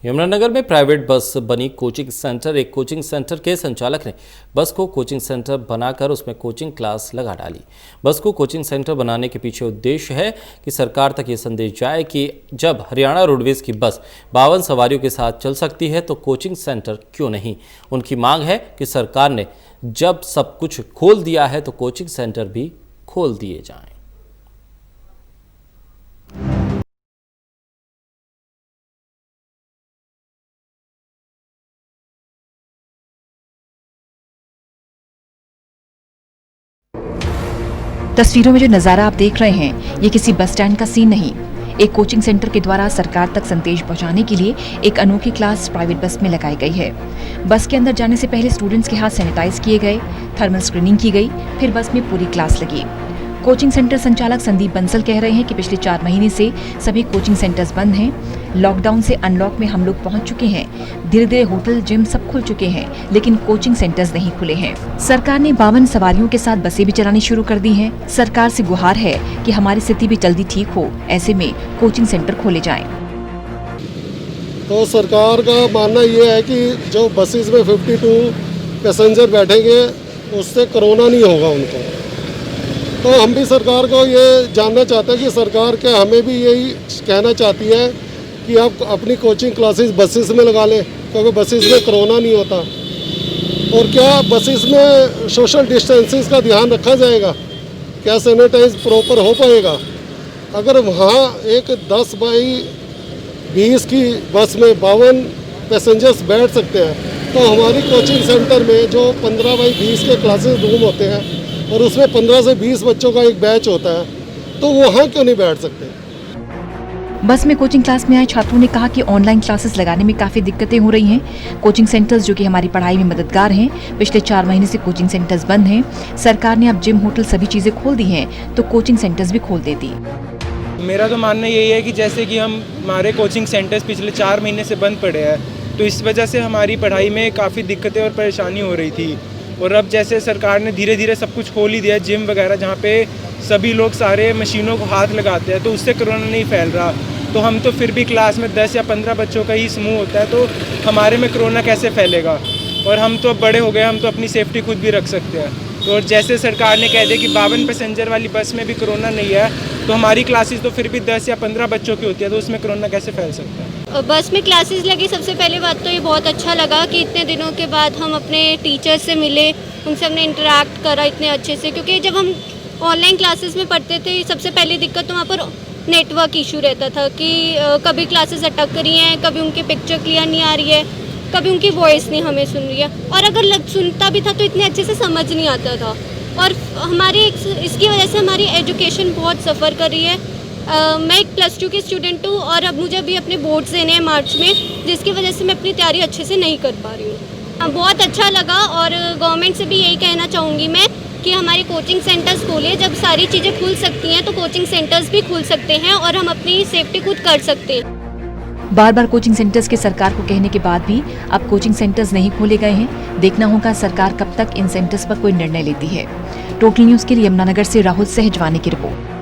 यमुनानगर में private bus बनी coaching centre. एक कोचिंग सेंटर के संचालक ने बस को कोचिंग सेंटर बनाकर उसमें कोचिंग क्लास लगा डाली। बस को कोचिंग सेंटर बनाने के पीछे उद्देश्य है कि सरकार तक ये संदेश जाए कि जब हरियाणा रोडवेज की बस 52 सवारियों के साथ चल सकती है तो कोचिंग सेंटर क्यों नहीं। उनकी मांग है कि सरकार ने जब सब कुछ खोल दिया है तो कोचिंग सेंटर भी खोल दिए जाएं। तस्वीरों में जो नज़ारा आप देख रहे हैं ये किसी बस स्टैंड का सीन नहीं। एक कोचिंग सेंटर के द्वारा सरकार तक संदेश पहुंचाने के लिए एक अनोखी क्लास प्राइवेट बस में लगाई गई है। बस के अंदर जाने से पहले स्टूडेंट्स के हाथ सैनिटाइज किए गए, थर्मल स्क्रीनिंग की गई, फिर बस में पूरी क्लास लगी। कोचिंग सेंटर संचालक संदीप बंसल कह रहे हैं कि पिछले 4 महीने से सभी कोचिंग सेंटर्स बंद हैं। लॉकडाउन से अनलॉक में हम लोग पहुंच चुके हैं। धीरे धीरे होटल, जिम सब खुल चुके हैं, लेकिन कोचिंग सेंटर्स नहीं खुले हैं। सरकार ने 52 सवारियों के साथ बसें भी चलानी शुरू कर दी हैं। सरकार से गुहार है कि हमारी स्थिति भी जल्दी ठीक हो, ऐसे में कोचिंग सेंटर खोले जाएं। तो सरकार का मानना ये है कि जो बसेस में 52 पैसेंजर बैठेंगे उससे कोरोना नहीं होगा उनको। तो हम भी सरकार को ये जानना चाहते हैं कि सरकार क्या हमें भी यही कहना चाहती है कि आप अपनी कोचिंग क्लासेस बसेस में लगा लें, क्योंकि बसेस में कोरोना नहीं होता। और क्या बसेस में सोशल डिस्टेंसेस का ध्यान रखा जाएगा, क्या सैनिटाइज प्रॉपर हो पाएगा। अगर वहाँ एक 10 बाई 20 की बस में 52 पैसेंजर्स बैठ सकते हैं तो हमारी कोचिंग सेंटर में जो 15 बाई 20 के क्लासेस रूम होते हैं और उसमें 15 से 20 बच्चों का एक बैच होता है, तो वहाँ क्यों नहीं बैठ सकते। बस में कोचिंग क्लास में आए छात्रों ने कहा कि ऑनलाइन क्लासेस लगाने में काफ़ी दिक्कतें हो रही हैं। कोचिंग सेंटर्स जो कि हमारी पढ़ाई में मददगार हैं, पिछले 4 महीने से कोचिंग सेंटर्स बंद हैं। सरकार ने अब जिम, होटल सभी चीज़ें खोल दी हैं, तो कोचिंग सेंटर्स भी खोल देती। मेरा तो मानना यही है कि जैसे कि हमारे कोचिंग सेंटर्स पिछले 4 महीने से बंद पड़े हैं, तो इस वजह से हमारी पढ़ाई में काफ़ी दिक्कतें और परेशानी हो रही थी। और अब जैसे सरकार ने धीरे धीरे सब कुछ खोल ही दिया, जिम वगैरह जहाँ पे सभी लोग सारे मशीनों को हाथ लगाते हैं, तो उससे कोरोना नहीं फैल रहा। तो हम तो फिर भी क्लास में 10 या 15 बच्चों का ही समूह होता है, तो हमारे में कोरोना कैसे फैलेगा। और हम तो अब बड़े हो गए, हम तो अपनी सेफ्टी खुद भी रख सकते हैं। तो और जैसे सरकार ने कह दिया कि 52 पैसेंजर वाली बस में भी कोरोना नहीं है, तो हमारी क्लासेस तो फिर भी 10 या 15 बच्चों की होती है, तो उसमें कोरोना कैसे फैल सकता है। बस में क्लासेस लगी, सबसे पहले बात तो ये बहुत अच्छा लगा कि इतने दिनों के बाद हम अपने टीचर से मिले, उनसे हमने इंटरेक्ट करा इतने अच्छे से। क्योंकि जब हम ऑनलाइन क्लासेस में पढ़ते थे, सबसे पहली दिक्कत तो वहाँ पर नेटवर्क इशू रहता था कि कभी क्लासेस अटक रही हैं, कभी उनकी पिक्चर क्लियर नहीं आ रही है, कभी उनकी वॉइस नहीं हमें सुन रही है, और अगर सुनता भी था तो इतने अच्छे से समझ नहीं आता था। और हमारे इसकी वजह से हमारी एजुकेशन बहुत सफ़र कर रही है। मैं एक +2 की स्टूडेंट हूँ और अब मुझे अभी अपने बोर्ड्स देने हैं मार्च में, जिसकी वजह से मैं अपनी तैयारी अच्छे से नहीं कर पा रही हूँ। बहुत अच्छा लगा और गवर्नमेंट से भी यही कहना चाहूँगी मैं कि हमारी कोचिंग सेंटर्स खोलिए। जब सारी चीज़ें खुल सकती हैं तो कोचिंग सेंटर्स भी खुल सकते हैं और हम अपनी सेफ्टी खुद कर सकते हैं। बार बार कोचिंग सेंटर्स के सरकार को कहने के बाद भी अब कोचिंग सेंटर्स नहीं खोले गए हैं। देखना होगा सरकार कब तक इन सेंटर्स पर कोई निर्णय लेती है। टोटल न्यूज़ के लिए यमुनानगर से राहुल सहजवानी की रिपोर्ट।